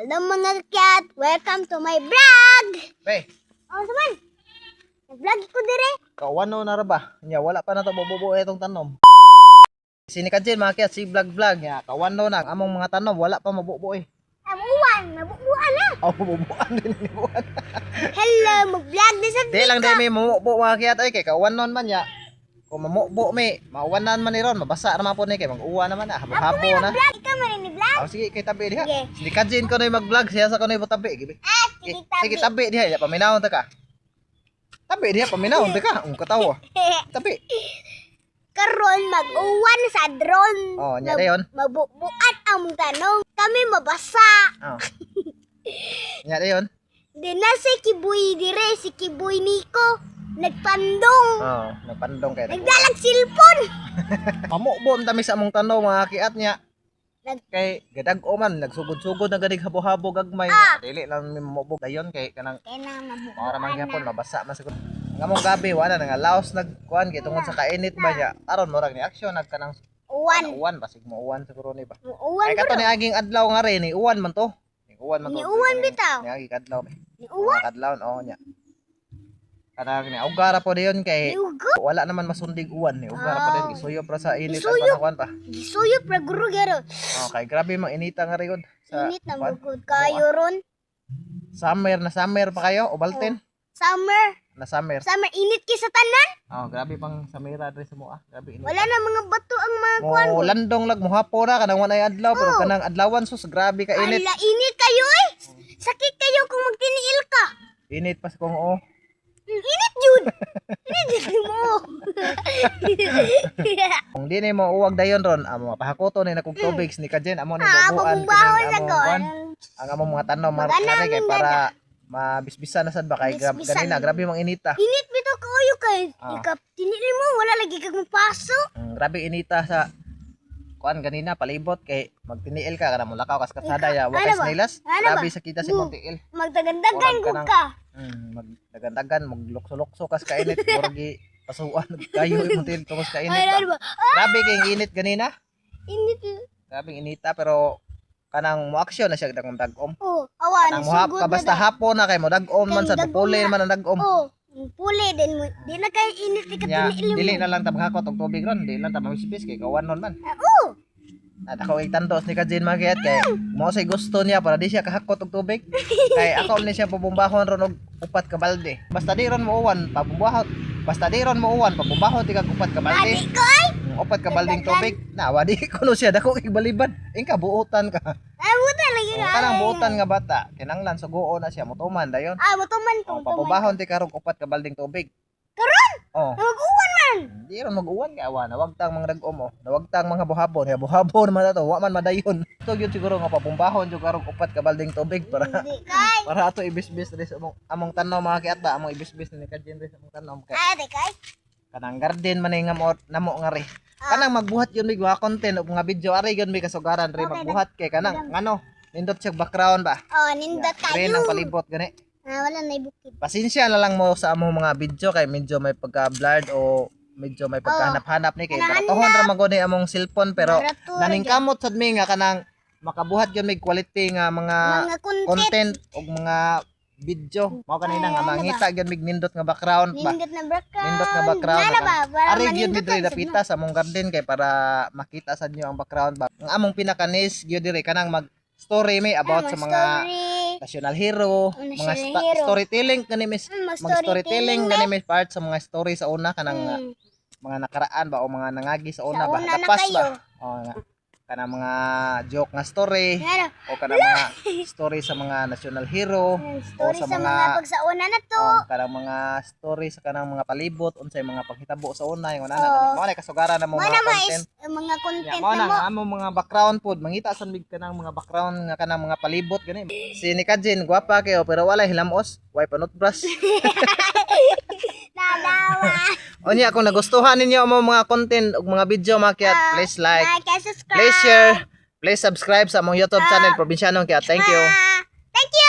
Hello mga kat, welcome to my vlog. Pe, Oh, saman. Vlog ko dire. kawano na ra ba? Nya wala pa na to mabubuo itong tanom. Sini ka dyan mga kiyat, si vlog nya kawano na among mga tanom wala pa mabubuo eh. Amuan, nabubuan na. Oh, mabubuan din ni buwan. Hello, mag-vlog din sa Di lang dai may mamubuo mga kiyat ay kay kawanon man nya. Kung mamubuo mi, mawanan man ni ron, mabasa naman po ni kay mag-uwa naman na, habo na. vlog. Ikaw man ni vlog. Oh, sige kay tabi diha. Sige. Sini ka dyan ko na mag-vlog siya sa ko na tabi gibi. Sige, Sige tabi diha, ya paminawon ta ka. Tabi diha paminawon ta ka, katawa. Tabi. Karon mag-uwan sa drone. Oh, nya dayon. Mabubuan ang tanong. Kami mabasa. Oh. Nya dayon. Di na si Kiboy dire, si Kiboy Nico. Nagpandong. Oh, nagpandong kay. Nagdalag silpon. Mamubom tami sa among tanaw mga kiat niya. Nag- Kay gadag-o man nagsugod-sugod na gadig habo-habo gagmay. Dili lang mi mamubog dayon kay kanang Kaya na mabubuan para man gyapon mabasa man siguro. Ang among gabi wala nga laos nagkuan kay tungod sa kainit ba niya. Aron murag ni aksyon nagkanang Uwan. uwan basig mo uwan siguro ni ba. Uwan Ay kato ni aging adlaw nga rin ni uwan man to. Ni uwan man to. Ni uwan bitaw. Ni aging adlaw. Ni uwan. Kadlaw oh nya. Kanang ni ugara po diyon kay Yugo. wala naman masundig uwan ni ugara pa din isuyo para sa init ang Isuyo. panahon pa. Gisuyop na guro gero. Oh, kay grabe mang inita nga riod sa Init na kuwan. magod kayo ron. Summer pa kayo Obalten Summer. na summer. Summer init kay sa tanan. Oh, grabe pang samira diri sa moa. Grabe init. Wala na mga bato ang mga kuan. Mo landong lag mo hapo ra kanang wanay adlaw pero kanang adlawan sus grabe ka init. Ala init kayo eh. Sakit kayo kung magtiniil ka. Init pa sa kung oo. Init jud. Init jud mo. Kung di ni mo uwag dayon ron, amo pahakoto ni nakog tubig ni kadyen amo ni Ah, bubuan pagbahon kanang na among ko. kuwan. Ang among mga tanom Magana marami kay ang para mabisbisan na sad ba kay Bisbisan. ganina grabe mang inita. Init bitaw kayo kay. Ah. Ikap tinili mo wala lagi kag mapaso. Grabe inita sa kuan ganina palibot kay magtiniil ka kana mo lakaw kas katsada ya Ano wakas ba? nilas. Ano ba? Grabe sa kita si mong tiil. Magdagandagan Orang ko kanang- ka. Magdagan-dagan maglukso-lukso kas kainit murag gi pasuan kayo imong tiil tungos kainit. Ay, ano Ba? ba? Grabe kay init ganina. Init. Grabe inita pero kanang mo aksyon na siya dagom dagom. Oh, awan Kanang mo hap sugod ka basta na. hapon na kay mo dagom man Kay sa dagom pupuli na. man ang dagom. Oh, puli din mo. Di na kay init Nya ikatinili dili mo. na lang ta maghakot og tubig ron, dili lang ta mamisbis kay kawanon man. Oo. At ako itandos ni Kajin Magiat kay mo say gusto niya para di siya kahakot og tubig. Kay ako ni siya pubumbahon ron og upat ka balde. Basta di ron mo uwan pabumbahon. Basta di ron mo uwan pabumbahon ti kag upat ka balde. Adi ko ay. Upat ka balding tubig. Nawa di kuno siya dako igbalibad. Ingka buutan ka. Ay, buta lagi O, nga. kanang buutan nga bata, kinanglan suguo na siya mutuman dayon. Ah, mutuman ko. O papubahon ti karog upat ka balding tubig. Karon, Oh. mag-uwan man. Di ron mag-uwan kay awa nawag tang mga dagom mo. Nawag tang mga buhabon, ya buhabon man ato, wa man madayon. Ito gyud siguro nga papumbahon jud karog upat ka balding tubig para Di kay. para ato ibisbis diri sa among tanaw mga kiat ba among ibisbis ni Kajin diri sa among tanaw kay Adi kay. kanang garden man nga mo namo nga ri. Kanang magbuhat yun mig mga content ug mga video ari gyud may kasugaran ri Okay, magbuhat kay kanang ngano nindot siya background ba. Oh, nindot Rin kayo. ang palibot gani. Ah, wala na ibukid. Pasensya na lang mo sa among mga video kay medyo may pagka-blurred o medyo may pagkahanap-hanap ni kay Kanahanap. baratohon ra magod ni among cellphone pero Barato, naningkamot sad mi nga kanang makabuhat gyud mig quality nga mga Mga content. content ug mga video mao kanina nga Ay, ano mangita gyud mig nindot nga background ba. Nindot na background. Nindot nga background. Nana ba? Para Ari gyud manindot mi diri ang dapita sa among garden kay para makita sad niyo ang background ba. Ang among pinakanis gyud diri kanang mag story may about sa mga story. national hero, mga National hero. storytelling kani mis Mag mag storytelling na. gani may part sa mga story sa una kanang Hmm. mga nakaraan ba o mga nangagi sa una Sa ba una na lapas kayo. ba o nga kanang mga joke nga story Ano? o kanang mga story sa mga national hero Story sa sa mga- mga pagsauna na to. o kanang mga story sa kanang mga palibot unsay mga paghitabo sa una yung una Oo. na mo na kasugaran na mo Mga mga mga content mga content mo na na mo. nga among mga background pod mangita sa mig kanang mga background nga kanang mga palibot gani si ni Kajin gwapa kayo pero wala hilamos way panot brush Nadawa. Onya kung nagustuhan ninyo ang mga content ug mga video mga kiat, please like, Like and subscribe. please share, please subscribe sa among YouTube channel Probinsyanong Kiat. Thank you. Thank you.